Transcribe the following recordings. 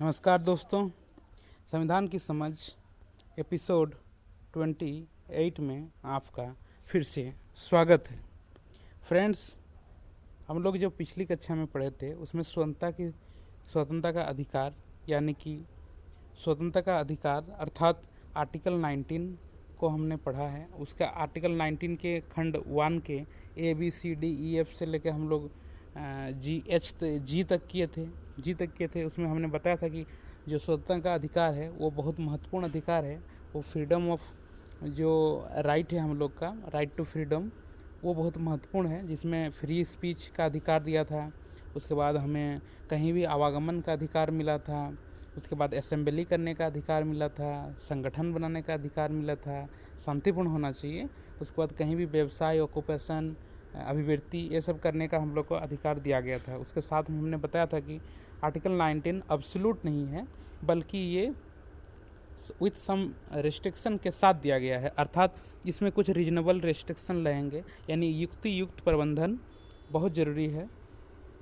नमस्कार दोस्तों, संविधान की समझ एपिसोड 28 में आपका फिर से स्वागत है। फ्रेंड्स, हम लोग जो पिछली कक्षा में पढ़े थे उसमें स्वतंत्रता का अधिकार यानी कि स्वतंत्रता का अधिकार अर्थात आर्टिकल 19 को हमने पढ़ा है। उसका आर्टिकल 19 के खंड 1 के ABCDEF से लेकर हम लोग जी तक किए थे। उसमें हमने बताया था कि जो स्वतंत्रता का अधिकार है वो बहुत महत्वपूर्ण अधिकार है। वो फ्रीडम ऑफ जो राइट है हम लोग का, राइट टू फ्रीडम, वो बहुत महत्वपूर्ण है, जिसमें फ्री स्पीच का अधिकार दिया था। उसके बाद हमें कहीं भी आवागमन का अधिकार मिला था। उसके बाद असेंबली करने का अधिकार मिला था, संगठन बनाने का अधिकार मिला था, शांतिपूर्ण होना चाहिए। उसके बाद कहीं भी व्यवसाय, ऑक्यूपेशन, अभिव्यक्ति, ये सब करने का हम लोग को अधिकार दिया गया था। उसके साथ हमने बताया था कि आर्टिकल 19 अब्सोल्यूट नहीं है, बल्कि ये विथ सम रिस्ट्रिक्शन के साथ दिया गया है, अर्थात इसमें कुछ रीजनेबल रिस्ट्रिक्शन रहेंगे। यानी युक्ति युक्त प्रबंधन बहुत ज़रूरी है।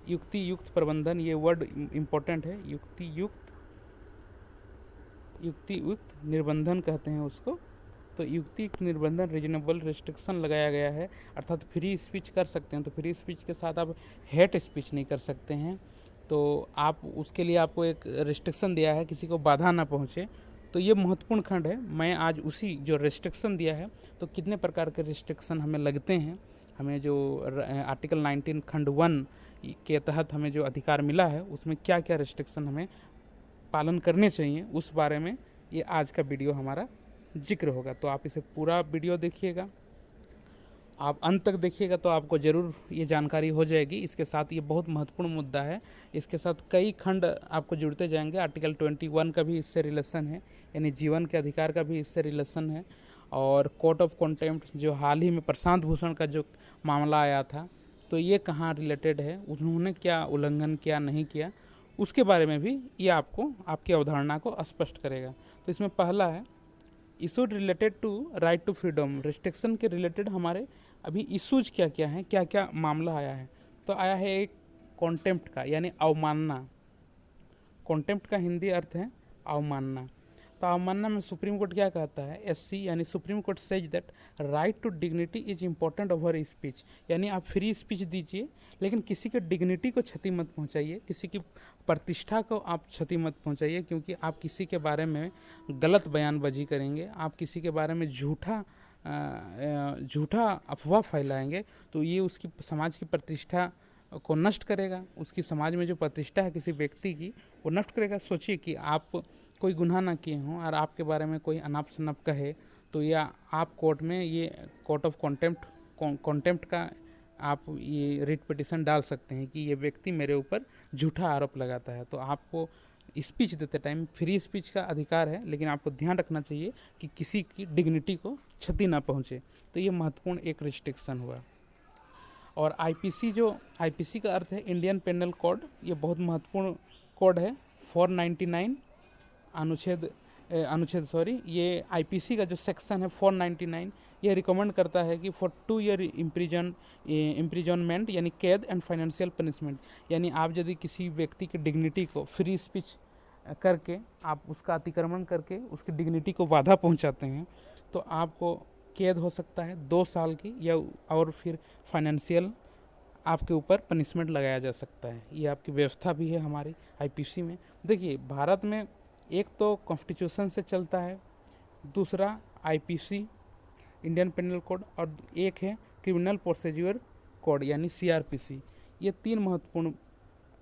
युक्ति युक्त प्रबंधन, ये वर्ड इम्पोर्टेंट है। युक्ति युक्त निर्बंधन कहते हैं उसको। तो युक्ति निर्बंधन, रीजनेबल रिस्ट्रिक्शन लगाया गया है, अर्थात फ्री स्पीच कर सकते हैं। तो फ्री स्पीच के साथ आप हेट स्पीच नहीं कर सकते हैं। तो आप उसके लिए आपको एक रिस्ट्रिक्शन दिया है, किसी को बाधा ना पहुँचे। तो ये महत्वपूर्ण खंड है। मैं आज उसी जो रिस्ट्रिक्शन दिया है, तो कितने प्रकार के रिस्ट्रिक्शन हमें लगते हैं, हमें जो आर्टिकल 19 खंड 1 के तहत हमें जो अधिकार मिला है, उसमें क्या क्या रिस्ट्रिक्शन हमें पालन करने चाहिए, उस बारे में ये आज का वीडियो हमारा जिक्र होगा। तो आप इसे पूरा वीडियो देखिएगा, आप अंत तक देखिएगा तो आपको ज़रूर ये जानकारी हो जाएगी। इसके साथ ये बहुत महत्वपूर्ण मुद्दा है। इसके साथ कई खंड आपको जुड़ते जाएंगे। आर्टिकल 21 का भी इससे रिलेशन है, यानी जीवन के अधिकार का भी इससे रिलेशन है। और कोर्ट ऑफ कॉन्टेम्प्ट, जो हाल ही में प्रशांत भूषण का जो मामला आया था, तो ये कहाँ रिलेटेड है, उन्होंने क्या उल्लंघन किया, नहीं किया, उसके बारे में भी ये आपको आपकी अवधारणा को स्पष्ट करेगा। तो इसमें पहला है issued related to right to freedom. Restriction के रिलेटेड हमारे अभी इशूज क्या क्या हैं, क्या क्या मामला आया है। तो आया है एक कॉन्टेम्प्ट का, यानी अवमानना। कॉन्टेम्प्ट का हिंदी अर्थ है अवमानना। तो अवमानना में सुप्रीम कोर्ट क्या कहता है, SC यानी supreme court says that right to dignity is important over speech. यानी आप फ्री स्पीच दीजिए, लेकिन किसी के डिग्निटी को क्षति मत पहुंचाइए, किसी की प्रतिष्ठा को आप क्षति मत पहुंचाइए, क्योंकि आप किसी के बारे में गलत बयानबाजी करेंगे, आप किसी के बारे में झूठा अफवाह फैलाएंगे, तो ये उसकी समाज की प्रतिष्ठा को नष्ट करेगा। उसकी समाज में जो प्रतिष्ठा है किसी व्यक्ति की, वो नष्ट करेगा। सोचिए कि आप कोई गुनाह ना किए हों और आपके बारे में कोई अनाप शनाप कहे, तो या आप कोर्ट में ये कोर्ट ऑफ कॉन्टेम्प्ट का आप ये रिट पिटिशन डाल सकते हैं कि ये व्यक्ति मेरे ऊपर झूठा आरोप लगाता है। तो आपको स्पीच देते टाइम फ्री स्पीच का अधिकार है, लेकिन आपको ध्यान रखना चाहिए कि किसी की डिग्निटी को क्षति ना पहुंचे। तो ये महत्वपूर्ण एक रिस्ट्रिक्शन हुआ। और IPC का अर्थ है इंडियन पेनल कोड। ये बहुत महत्वपूर्ण कोड है। 499 ये IPC का जो सेक्शन है 499, ये रिकमेंड करता है कि फॉर 2 ईयर इम्प्रिजनमेंट, यानी कैद एंड फाइनेंशियल पनिशमेंट। यानी आप यदि किसी व्यक्ति की डिग्निटी को फ्री स्पीच करके, आप उसका अतिक्रमण करके उसकी डिग्निटी को बाधा पहुंचाते हैं, तो आपको कैद हो सकता है 2 साल की, या और फिर फाइनेंशियल आपके ऊपर पनिशमेंट लगाया जा सकता है। ये आपकी व्यवस्था भी है हमारी IPC में। देखिए, भारत में एक तो कॉन्स्टिट्यूशन से चलता है, दूसरा IPC इंडियन पेनल कोड, और एक है क्रिमिनल प्रोसीजर कोड यानी CRPC। ये 3 महत्वपूर्ण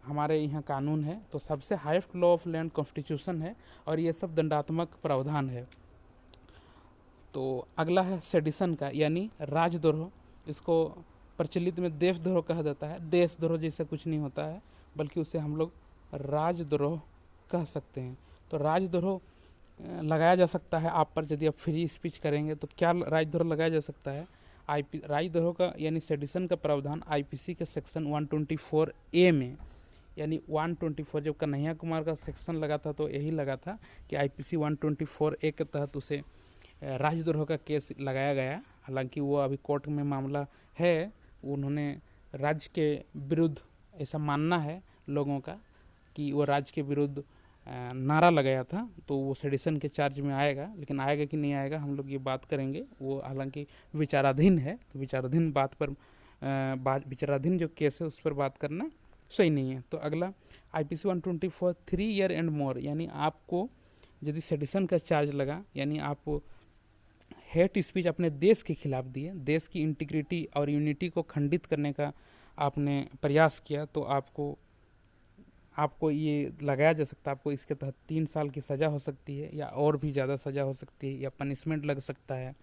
हमारे यहाँ कानून है। तो सबसे highest law of land constitution है, और ये सब दंडात्मक प्रावधान है। तो अगला है सेडिशन का, यानी राजद्रोह। इसको प्रचलित में देशद्रोह कहा जाता है। देशद्रोह जैसा कुछ नहीं होता है, बल्कि उसे हम लोग राजद्रोह कह सकते हैं। तो राजद्रोह लगाया जा सकता है आप पर, यदि आप फ्री स्पीच करेंगे। तो क्या राजद्रोह लगाया जा सकता है? राजद्रोह का यानी सेडिशन का प्रावधान IPC के सेक्शन 124A में, यानी 124, जब कन्हैया कुमार का सेक्शन लगा था तो यही लगा था कि IPC 124A के तहत उसे राजद्रोह का केस लगाया गया। हालांकि वो अभी कोर्ट में मामला है। उन्होंने राज्य के विरुद्ध, ऐसा मानना है लोगों का कि वो राज्य के विरुद्ध नारा लगाया था, तो वो सेडिशन के चार्ज में आएगा। लेकिन आएगा कि नहीं आएगा हम लोग ये बात करेंगे, वो हालांकि विचाराधीन है, तो विचाराधीन बात पर विचाराधीन जो केस है उस पर बात करना सही नहीं है। तो अगला IPC 124 3 ईयर एंड मोर, यानी आपको यदि सेडिशन का चार्ज लगा, यानी आप हेट स्पीच अपने देश के खिलाफ दिए, देश की इंटीग्रिटी और यूनिटी को खंडित करने का आपने प्रयास किया, तो आपको ये लगाया जा सकता है। आपको इसके तहत 3 साल की सज़ा हो सकती है, या और भी ज़्यादा सज़ा हो सकती है, या पनिशमेंट लग सकता है,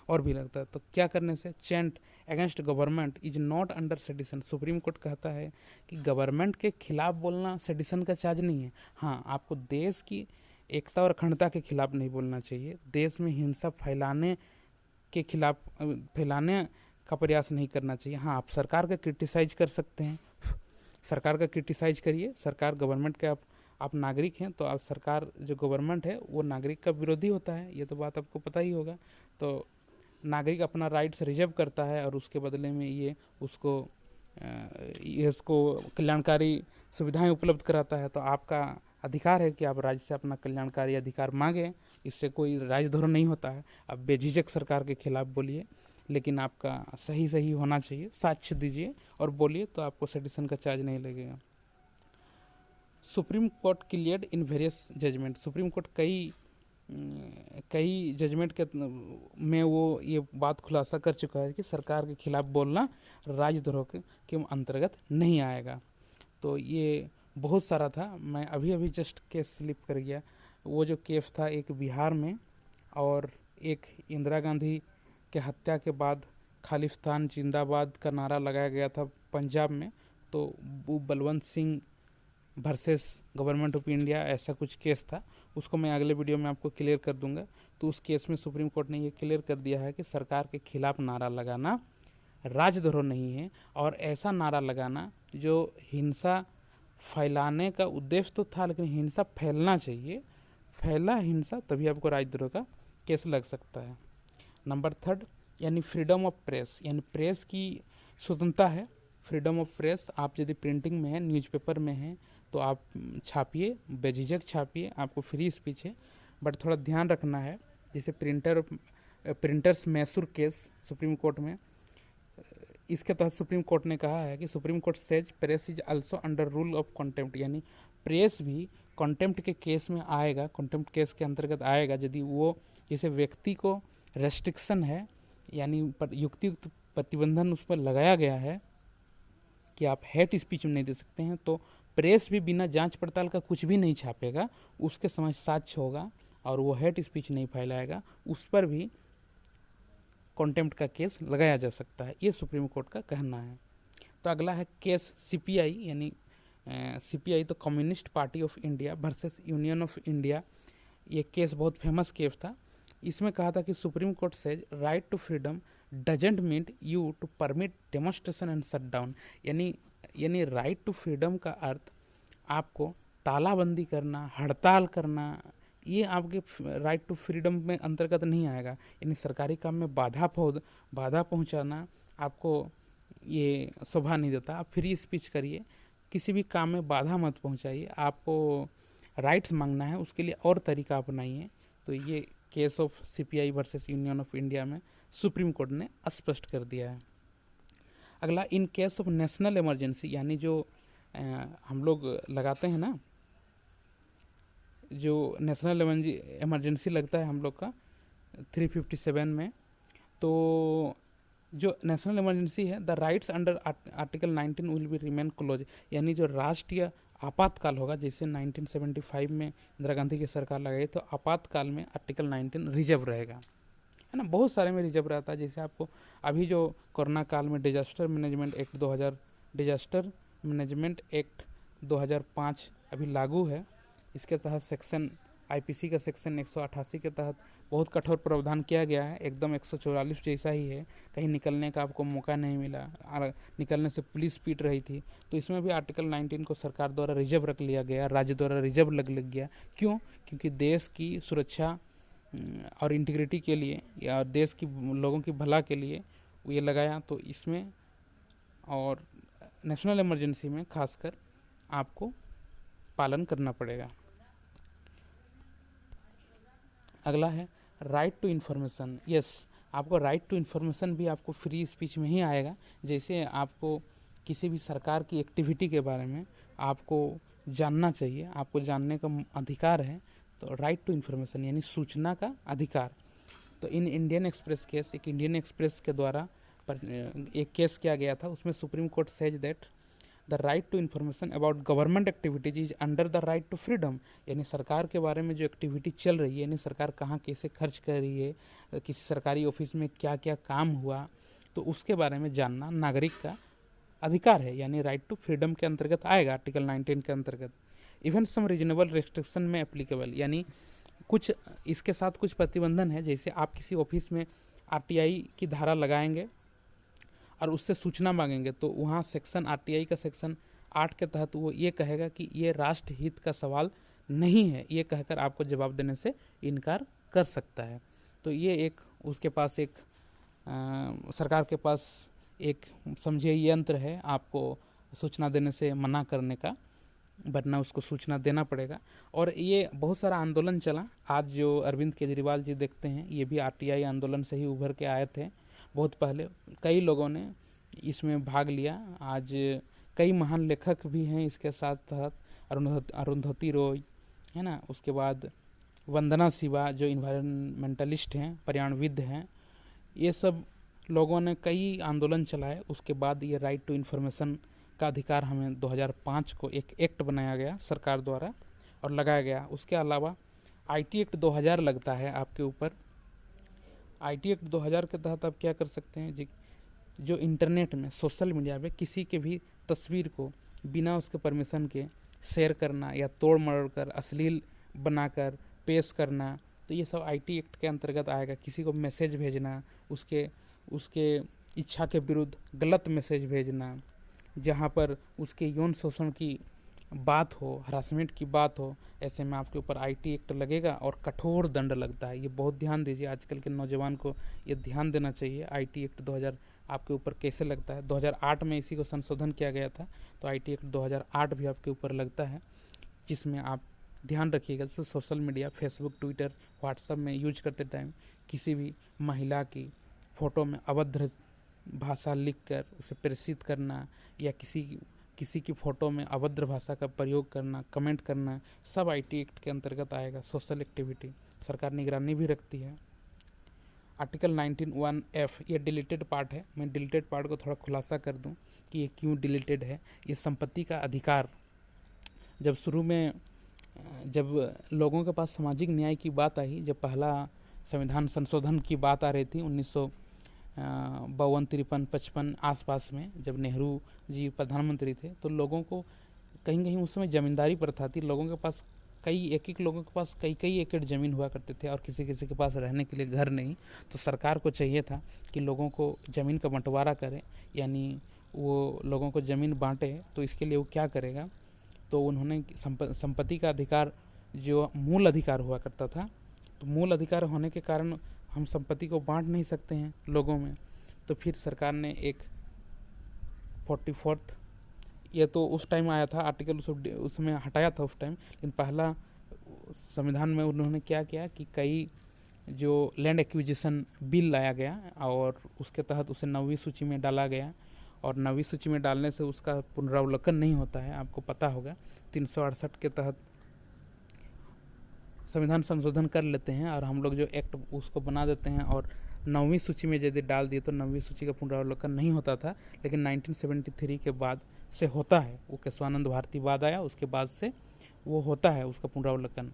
और भी लगता है। तो क्या करने से? Chant against government is not under sedition. Supreme court कहता है कि गवर्नमेंट के खिलाफ बोलना सेडिशन का चार्ज नहीं है। हाँ, आपको देश की एकता और अखंडता के खिलाफ नहीं बोलना चाहिए, देश में हिंसा फैलाने के खिलाफ फैलाने का प्रयास नहीं करना चाहिए। हाँ, आप सरकार का क्रिटिसाइज कर सकते हैं, सरकार का क्रिटिसाइज करिए। सरकार गवर्नमेंट के आप नागरिक हैं, तो आप सरकार जो गवर्नमेंट है वो नागरिक का विरोधी होता है, ये तो बात आपको पता ही होगा। तो नागरिक अपना राइट्स रिजर्व करता है और उसके बदले में ये इसको कल्याणकारी सुविधाएं उपलब्ध कराता है। तो आपका अधिकार है कि आप राज्य से अपना कल्याणकारी अधिकार मांगें, इससे कोई राजद्रोह नहीं होता है। आप बेझिझक सरकार के खिलाफ बोलिए, लेकिन आपका सही होना चाहिए, साक्ष्य दीजिए और बोलिए, तो आपको सेडिशन का चार्ज नहीं लगेगा। Supreme court cleared in various judgment. Supreme court कई जजमेंट के में वो ये बात खुलासा कर चुका है कि सरकार के खिलाफ बोलना राजद्रोह के अंतर्गत नहीं आएगा। तो ये बहुत सारा था, मैं अभी जस्ट केस स्लिप कर गया। वो जो केस था एक बिहार में, और एक इंदिरा गांधी के हत्या के बाद खालिस्तान जिंदाबाद का नारा लगाया गया था पंजाब में। तो वो Balwant Singh versus government of India, ऐसा कुछ केस था। उसको मैं अगले वीडियो में आपको क्लियर कर दूंगा। तो उस केस में सुप्रीम कोर्ट ने ये क्लियर कर दिया है कि सरकार के खिलाफ नारा लगाना राजद्रोह नहीं है, और ऐसा नारा लगाना जो हिंसा फैलाने का उद्देश्य तो था, लेकिन हिंसा फैलना चाहिए, फैला हिंसा, तभी आपको राजद्रोह का केस लग सकता है। नंबर 3, यानी फ्रीडम ऑफ प्रेस, यानी प्रेस की स्वतंत्रता है। फ्रीडम ऑफ प्रेस, आप यदि प्रिंटिंग में है, न्यूज़पेपर में है, तो आप छापिए, बेझिझक छापिए, आपको फ्री स्पीच है। बट थोड़ा ध्यान रखना है, जैसे printers Mysore case supreme court में, इसके तहत सुप्रीम कोर्ट ने कहा है कि supreme court says press is also under rule of contempt, यानी प्रेस भी कंटेम्प्ट के केस में आएगा, कंटेम्प्ट केस के अंतर्गत आएगा, यदि वो जैसे व्यक्ति को रेस्ट्रिक्शन है, यानी युक्तियुक्त प्रतिबंधन उस पर लगाया गया है कि आप हेट स्पीच नहीं दे सकते हैं, तो प्रेस भी बिना जांच पड़ताल का कुछ भी नहीं छापेगा, उसके समझ साक्ष्य होगा और वो हेट स्पीच नहीं फैलाएगा, उस पर भी कंटेम्प्ट का केस लगाया जा सकता है, ये सुप्रीम कोर्ट का कहना है। तो अगला है केस CPI, यानी CPI तो Communist Party of India versus Union of India. ये केस बहुत फेमस केस था। इसमें कहा था कि supreme court says right to freedom doesn't mean you to permit demonstration and shut down, यानी राइट टू फ्रीडम का अर्थ आपको तालाबंदी करना, हड़ताल करना, ये आपके राइट टू फ्रीडम में अंतर्गत नहीं आएगा। यानी सरकारी काम में बाधा पहुंचाना आपको ये शोभा नहीं देता। आप फ्री स्पीच करिए, किसी भी काम में बाधा मत पहुंचाइए, आपको राइट्स मांगना है उसके लिए और तरीका अपनाइए। तो ये case of CPI versus Union of India में सुप्रीम कोर्ट ने स्पष्ट कर दिया है। अगला, in case of national emergency, यानी जो हम लोग लगाते हैं ना, जो नेशनल इमरजेंसी लगता है हम लोग का 357 में, तो जो नेशनल इमरजेंसी है, the rights under article 19 will be remain close, यानी जो राष्ट्रीय आपातकाल होगा, जैसे 1975 में इंदिरा गांधी की सरकार लगाई, तो आपातकाल में आर्टिकल 19 रिजर्व रहेगा, है ना। बहुत सारे में रिजर्व रहता है, जैसे आपको अभी जो कोरोना काल में डिजास्टर मैनेजमेंट एक्ट 2005 अभी लागू है। इसके तहत सेक्शन IPC का सेक्शन 188 के तहत बहुत कठोर प्रावधान किया गया है, एकदम 144 जैसा ही है। कहीं निकलने का आपको मौका नहीं मिला, निकलने से पुलिस पीट रही थी। तो इसमें भी आर्टिकल 19 को सरकार द्वारा रिजर्व रख लिया गया, राज्य द्वारा रिजर्व लग गया। क्यों? क्योंकि देश की सुरक्षा और इंटीग्रिटी के लिए, या देश की लोगों की भला के लिए ये लगाया। तो इसमें और नेशनल इमरजेंसी में खासकर आपको पालन करना पड़ेगा। अगला है राइट टू इन्फॉर्मेशन। यस, आपको राइट टू इन्फॉर्मेशन भी आपको फ्री स्पीच में ही आएगा। जैसे आपको किसी भी सरकार की एक्टिविटी के बारे में आपको जानना चाहिए, आपको जानने का अधिकार है, तो राइट टू इन्फॉर्मेशन यानी सूचना का अधिकार। तो इन इंडियन एक्सप्रेस केस, एक इंडियन एक्सप्रेस के द्वारा एक केस किया गया था, उसमें supreme court says that the right to information about government activities is under the right to freedom. यानी सरकार के बारे में जो एक्टिविटी चल रही है, यानी सरकार कहाँ कैसे खर्च कर रही है, किसी सरकारी ऑफिस में क्या क्या काम हुआ, तो उसके बारे में जानना नागरिक का अधिकार है, यानी राइट टू फ्रीडम के अंतर्गत आएगा आर्टिकल 19 के अंतर्गत। इवन सम रीजनेबल रिस्ट्रिक्शन में एप्लीकेबल, यानी कुछ इसके साथ कुछ प्रतिबंधन है। जैसे आप किसी ऑफिस में आरटीआई की धारा लगाएंगे और उससे सूचना मांगेंगे, तो वहाँ सेक्शन आरटीआई का सेक्शन 8 के तहत वो ये कहेगा कि ये राष्ट्र हित का सवाल नहीं है, ये कहकर आपको जवाब देने से इनकार कर सकता है। तो ये एक उसके पास एक सरकार के पास एक समझिए यंत्र है आपको सूचना देने से मना करने का, वरना उसको सूचना देना पड़ेगा। और ये बहुत सारा आंदोलन चला। आज जो अरविंद केजरीवाल जी देखते हैं, ये भी आरटीआई आंदोलन से ही उभर के आए थे। बहुत पहले कई लोगों ने इसमें भाग लिया। आज कई महान लेखक भी हैं इसके साथ साथ, अरुंधति रॉय है ना, उसके बाद वंदना शिवा जो इन्वायरमेंटलिस्ट हैं, पर्यावरणविद हैं, ये सब लोगों ने कई आंदोलन चलाए। उसके बाद ये राइट टू इन्फॉर्मेशन का अधिकार हमें 2005 को एक एक्ट बनाया गया सरकार द्वारा और लगाया गया। उसके अलावा आईटी एक्ट 2000 लगता है आपके ऊपर। आईटी एक्ट 2000 के तहत आप क्या कर सकते हैं जी, जो इंटरनेट में सोशल मीडिया पे किसी के भी तस्वीर को बिना उसके परमिशन के शेयर करना या तोड़ मरोड़ कर अश्लील बनाकर पेश करना, तो ये सब आईटी एक्ट के अंतर्गत आएगा। किसी को मैसेज भेजना, उसके इच्छा के विरुद्ध गलत मैसेज भेजना, जहाँ पर उसके यौन शोषण की बात हो, हरासमेंट की बात हो, ऐसे में आपके ऊपर आईटी एक्ट लगेगा और कठोर दंड लगता है। ये बहुत ध्यान दीजिए, आजकल के नौजवान को ये ध्यान देना चाहिए। आईटी एक्ट 2000 आपके ऊपर कैसे लगता है। 2008 में इसी को संशोधन किया गया था, तो आईटी एक्ट 2008 भी आपके ऊपर लगता है, जिसमें आप ध्यान रखिएगा। तो social media, Facebook, Twitter, WhatsApp में यूज करते टाइम किसी भी महिला की फ़ोटो में अभद्र भाषा लिखकर उसे प्रेषित करना या किसी की फ़ोटो में अभद्र भाषा का प्रयोग करना, कमेंट करना, सब आईटी एक्ट के अंतर्गत आएगा। सोशल एक्टिविटी सरकार निगरानी भी रखती है। आर्टिकल 19(1)(f) ये डिलीटेड पार्ट है। मैं डिलीटेड पार्ट को थोड़ा खुलासा कर दूं कि ये क्यों डिलीटेड है। ये संपत्ति का अधिकार, जब शुरू में जब लोगों के पास सामाजिक न्याय की बात आई, जब पहला संविधान संशोधन की बात आ रही थी 1952, 53, 55 आसपास में, जब नेहरू जी प्रधानमंत्री थे, तो लोगों को कहीं कहीं उस समय ज़मींदारी प्रथा थी। लोगों के पास एक लोगों के पास कई एकड़ ज़मीन हुआ करते थे और किसी के पास रहने के लिए घर नहीं। तो सरकार को चाहिए था कि लोगों को ज़मीन का बंटवारा करे, यानी वो लोगों को ज़मीन बांटे। तो इसके लिए वो क्या करेगा, तो उन्होंने संपत्ति का अधिकार, जो मूल अधिकार हुआ करता था, तो मूल अधिकार होने के कारण हम संपत्ति को बांट नहीं सकते हैं लोगों में। तो फिर सरकार ने एक 44th, ये तो उस टाइम आया था आर्टिकल, उसमें हटाया था उस टाइम, लेकिन पहला संविधान में उन्होंने क्या किया कि कई जो लैंड एक्विजिशन बिल लाया गया और उसके तहत उसे 9वीं सूची में डाला गया। और 9वीं सूची में डालने से उसका पुनरावलोकन नहीं होता है, आपको पता होगा। 368 के तहत संविधान संशोधन कर लेते हैं और हम लोग जो एक्ट उसको बना देते हैं, और 9वीं सूची में यदि डाल दिए तो 9वीं सूची का पुनरावलोकन नहीं होता था। लेकिन 1973 के बाद से होता है, वो केशवानंद भारती बाद आया, उसके बाद से वो होता है उसका पुनरावलोकन।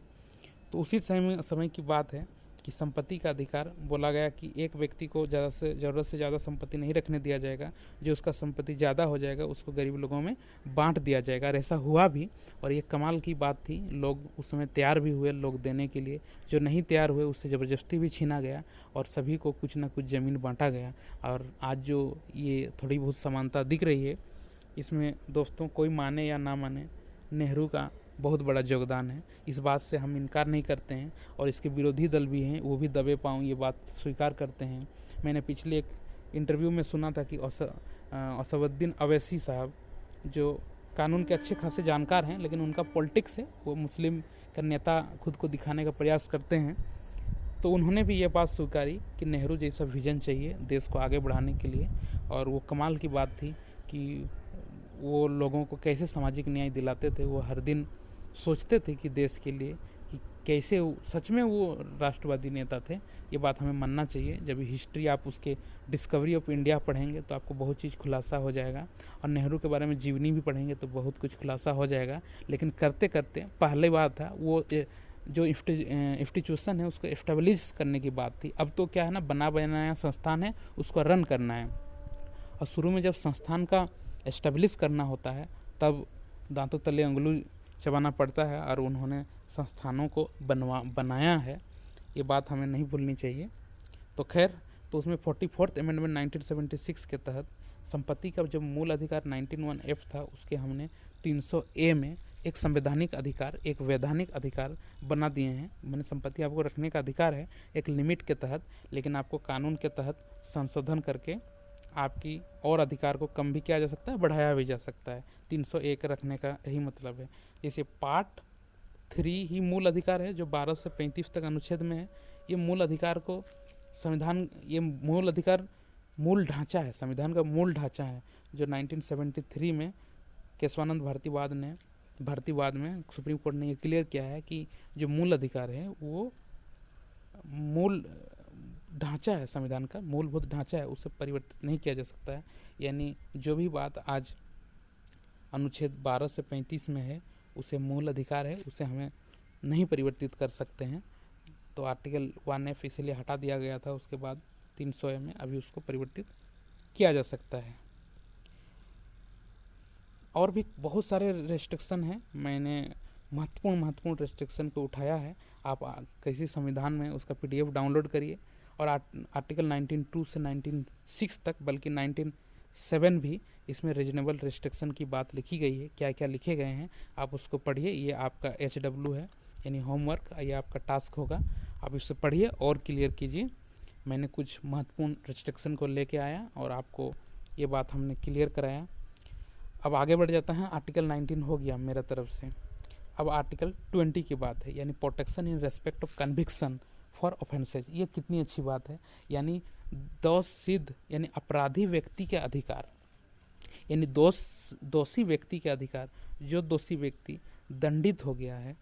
तो उसी समय की बात है कि संपत्ति का अधिकार बोला गया कि एक व्यक्ति को ज़रूरत से ज़्यादा संपत्ति नहीं रखने दिया जाएगा। जो उसका संपत्ति ज़्यादा हो जाएगा उसको गरीब लोगों में बांट दिया जाएगा। और ऐसा हुआ भी, और ये कमाल की बात थी। लोग उस समय तैयार भी हुए लोग देने के लिए, जो नहीं तैयार हुए उससे ज़बरदस्ती भी छीना गया और सभी को कुछ ना कुछ ज़मीन बांटा गया। और आज जो ये थोड़ी बहुत समानता दिख रही है, इसमें दोस्तों कोई माने या ना माने, नेहरू का बहुत बड़ा योगदान है। इस बात से हम इनकार नहीं करते हैं, और इसके विरोधी दल भी हैं, वो भी दबे पाँव ये बात स्वीकार करते हैं। मैंने पिछले एक इंटरव्यू में सुना था कि असदुद्दीन अवैसी साहब, जो कानून के अच्छे खासे जानकार हैं, लेकिन उनका पॉलिटिक्स है, वो मुस्लिम का नेता खुद को दिखाने का प्रयास करते हैं, तो उन्होंने भी ये बात स्वीकारी कि नेहरू जैसा विजन चाहिए देश को आगे बढ़ाने के लिए। और वो कमाल की बात थी कि वो लोगों को कैसे सामाजिक न्याय दिलाते थे। वो हर दिन सोचते थे कि देश के लिए कि कैसे सच में वो राष्ट्रवादी नेता थे। ये बात हमें मानना चाहिए। जब हिस्ट्री आप उसके डिस्कवरी ऑफ इंडिया पढ़ेंगे तो आपको बहुत चीज़ खुलासा हो जाएगा, और नेहरू के बारे में जीवनी भी पढ़ेंगे तो बहुत कुछ खुलासा हो जाएगा। लेकिन करते करते पहले बात था वो जो इंस्टीट्यूशन है उसको एस्टेब्लिश करने की बात थी। अब तो क्या है ना, बना बनाया संस्थान है, उसको रन करना है। और शुरू में जब संस्थान का एस्टेब्लिश करना होता है तब दांतों तले उंगली चबाना पड़ता है, और उन्होंने संस्थानों को बनाया है। ये बात हमें नहीं भूलनी चाहिए। तो खैर, तो उसमें 44th अमेंडमेंट 1976 के तहत संपत्ति का जो मूल अधिकार 19(1)(f) था, उसके हमने 300(a) में एक संवैधानिक अधिकार, एक वैधानिक अधिकार बना दिए हैं। मैंने संपत्ति आपको रखने का अधिकार है एक लिमिट के तहत, लेकिन आपको कानून के तहत संशोधन करके आपकी और अधिकार को कम भी किया जा सकता है, बढ़ाया भी जा सकता है। 301 रखने का यही मतलब है। जैसे पार्ट 3 ही मूल अधिकार है जो 12 से 35 तक अनुच्छेद में है। ये मूल अधिकार को संविधान, ये मूल अधिकार मूल ढांचा है, संविधान का मूल ढांचा है, जो 1973 में केशवानंद भारतीवाद में सुप्रीम कोर्ट ने ये क्लियर किया है कि जो मूल अधिकार है वो मूल ढांचा है, संविधान का मूलभूत ढांचा है, उसे परिवर्तित नहीं किया जा सकता है। यानी जो भी बात आज अनुच्छेद 12 से 35 में है उसे मूल अधिकार है, उसे हमें नहीं परिवर्तित कर सकते हैं। तो आर्टिकल 1(f) इसलिए हटा दिया गया था। उसके बाद 300(a) में अभी उसको परिवर्तित किया जा सकता है। और भी बहुत सारे रेस्ट्रिक्शन हैं, मैंने महत्वपूर्ण रेस्ट्रिक्शन को उठाया है। आप किसी संविधान में उसका PDF डाउनलोड करिए, और आर्टिकल 19(2) से 19(6) तक, बल्कि 19(7) भी इसमें रीजनेबल रेस्ट्रिक्शन की बात लिखी गई है। क्या क्या लिखे गए हैं आप उसको पढ़िए। ये आपका HW है, यानी होमवर्क, ये आपका टास्क होगा। आप इससे पढ़िए और क्लियर कीजिए। मैंने कुछ महत्वपूर्ण रेस्ट्रिक्शन को लेके आया और आपको ये बात हमने क्लियर कराया। अब आगे बढ़ जाता है। आर्टिकल 19 हो गया मेरा तरफ से। अब आर्टिकल 20 की बात है, यानी protection in respect of conviction for offences. ये कितनी अच्छी बात है। यानी दोष सिद्ध, यानी अपराधी व्यक्ति के अधिकार, यानी दोषी व्यक्ति के अधिकार, जो दोषी व्यक्ति दंडित हो गया है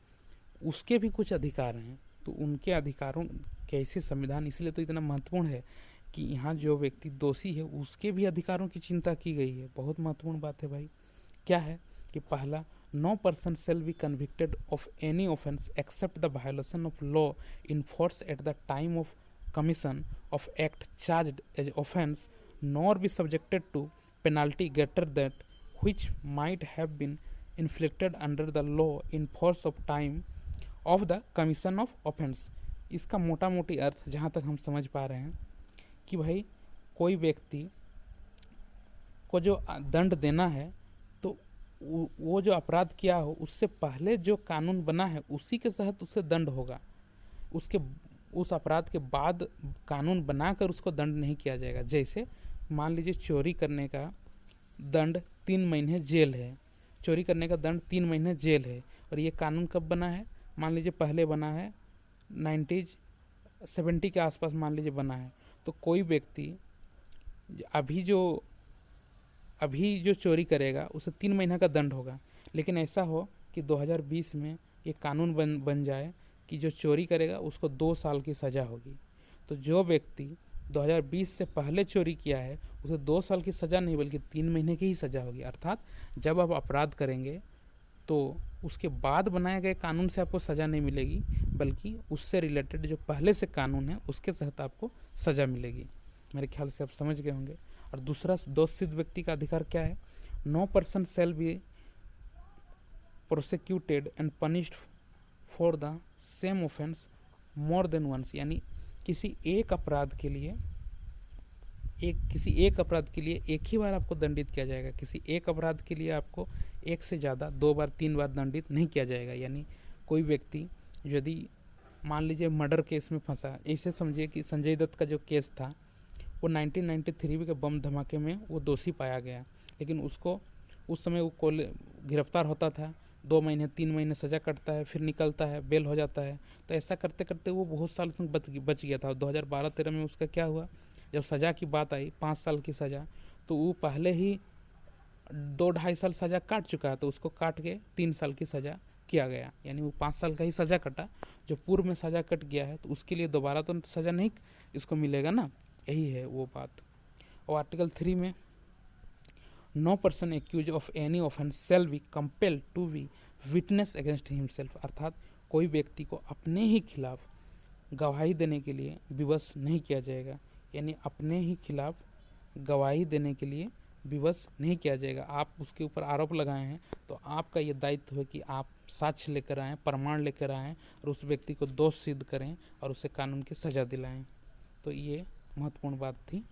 उसके भी कुछ अधिकार हैं। तो उनके अधिकारों कैसे संविधान, इसलिए तो इतना महत्वपूर्ण है कि यहाँ जो व्यक्ति दोषी है उसके भी अधिकारों की चिंता की गई है। बहुत महत्वपूर्ण बात है भाई। क्या है कि पहला, no person shall be convicted of any offence except the violation of law in force at the time of commission of act charged as offence, nor be subjected to penalty greater that which might have been inflicted under the law in force of time of the commission of offense। इसका मोटा मोटी अर्थ जहाँ तक हम समझ पा रहे हैं कि भाई कोई व्यक्ति को जो दंड देना है तो वो जो अपराध किया हो उससे पहले जो कानून बना है उसी के तहत उसे दंड होगा। उस अपराध के बाद कानून बनाकर उसको दंड नहीं किया जाएगा। जैसे मान लीजिए चोरी करने का दंड 3 महीने जेल है, चोरी करने का दंड 3 महीने जेल है, और ये कानून कब बना है? मान लीजिए पहले बना है 1970 के आसपास, मान लीजिए बना है। तो कोई व्यक्ति अभी जो चोरी करेगा उसे 3 महीने का दंड होगा। लेकिन ऐसा हो कि 2020 में ये कानून बन जाए कि जो चोरी करेगा उसको 2 साल की सज़ा होगी। तो जो व्यक्ति 2020 से पहले चोरी किया है उसे 2 साल की सज़ा नहीं बल्कि 3 महीने की ही सज़ा होगी। अर्थात जब आप अपराध करेंगे तो उसके बाद बनाए गए कानून से आपको सज़ा नहीं मिलेगी, बल्कि उससे रिलेटेड जो पहले से कानून है उसके तहत आपको सज़ा मिलेगी। मेरे ख्याल से आप समझ गए होंगे। और दूसरा, दोष सिद्ध व्यक्ति का अधिकार क्या है? No person shall be prosecuted and punished for the same offence more than once. यानी किसी एक अपराध के लिए एक ही बार आपको दंडित किया जाएगा। किसी एक अपराध के लिए आपको एक से ज़्यादा 2 बार 3 बार दंडित नहीं किया जाएगा। यानी कोई व्यक्ति यदि मान लीजिए मर्डर केस में फंसा, ऐसे समझिए कि संजय दत्त का जो केस था वो 1993 के बम धमाके में वो दोषी पाया गया, लेकिन उसको उस समय वो गिरफ्तार होता था 2 महीने 3 महीने सज़ा कटता है, फिर निकलता है, बेल हो जाता है। तो ऐसा करते करते वो बहुत साल तक बच गया था। 2012-13 में उसका क्या हुआ, जब सज़ा की बात आई 5 साल की सज़ा, तो वो पहले ही 2-2.5 साल सज़ा काट चुका है, तो उसको काट के 3 साल की सज़ा किया गया। यानी वो 5 साल का ही सज़ा कटा, जो पूर्व में सज़ा कट गया है तो उसके लिए दोबारा तो सज़ा नहीं इसको मिलेगा ना, यही है वो बात। और आर्टिकल 3 में no person accuse of any offence shall be compelled to be witness against himself, अर्थात कोई व्यक्ति को अपने ही खिलाफ गवाही देने के लिए विवश नहीं किया जाएगा। यानी अपने ही खिलाफ गवाही देने के लिए विवश नहीं किया जाएगा। आप उसके ऊपर आरोप लगाए हैं तो आपका ये दायित्व है कि आप साक्ष्य लेकर आएँ, प्रमाण लेकर आएँ और उस व्यक्ति को दोष सिद्ध करें और उसे कानून की सज़ा दिलाएं। तो ये महत्वपूर्ण बात थी।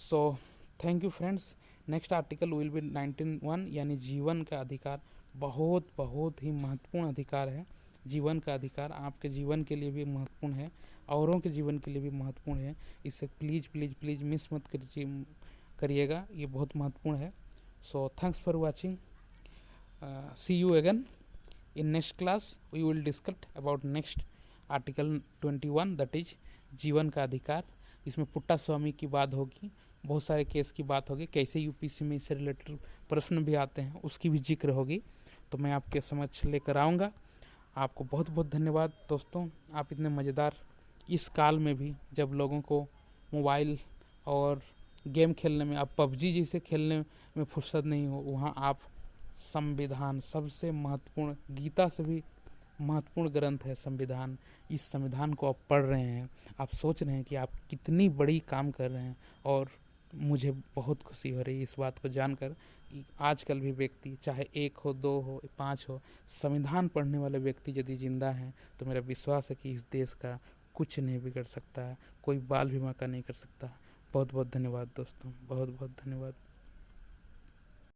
So thank you friends. Next article will be 19(1) यानी जीवन का अधिकार। बहुत बहुत ही महत्वपूर्ण अधिकार है। जीवन का अधिकार आपके जीवन के लिए भी महत्वपूर्ण है, औरों के जीवन के लिए भी महत्वपूर्ण है। इसे प्लीज़ प्लीज़ प्लीज़ मिस मत करिएगा, ये बहुत महत्वपूर्ण है। So thanks for watching. See you again in next class. We will discuss about next article 21, that is जीवन का अधिकार। इसमें पुट्टा स्वामी की बात होगी, बहुत सारे केस की बात होगी, कैसे यूपीएससी में इससे रिलेटेड प्रश्न भी आते हैं उसकी भी जिक्र होगी, तो मैं आपके समक्ष लेकर आऊँगा। आपको बहुत बहुत धन्यवाद दोस्तों। आप इतने मज़ेदार इस काल में भी, जब लोगों को मोबाइल और गेम खेलने में, आप पबजी जैसे खेलने में फुर्सत नहीं हो, वहाँ आप संविधान, सबसे महत्वपूर्ण, गीता से भी महत्वपूर्ण ग्रंथ है संविधान, इस संविधान को आप पढ़ रहे हैं, आप सोच रहे हैं कि आप कितनी बड़ी काम कर रहे हैं। और मुझे बहुत खुशी हो रही है इस बात को जानकर कि आजकल भी व्यक्ति, चाहे 1 हो, 2 हो, 5 हो, संविधान पढ़ने वाले व्यक्ति यदि जिंदा हैं तो मेरा विश्वास है कि इस देश का कुछ नहीं बिगड़ सकता है, कोई बाल भी मौका नहीं कर सकता। बहुत बहुत धन्यवाद दोस्तों, बहुत बहुत धन्यवाद।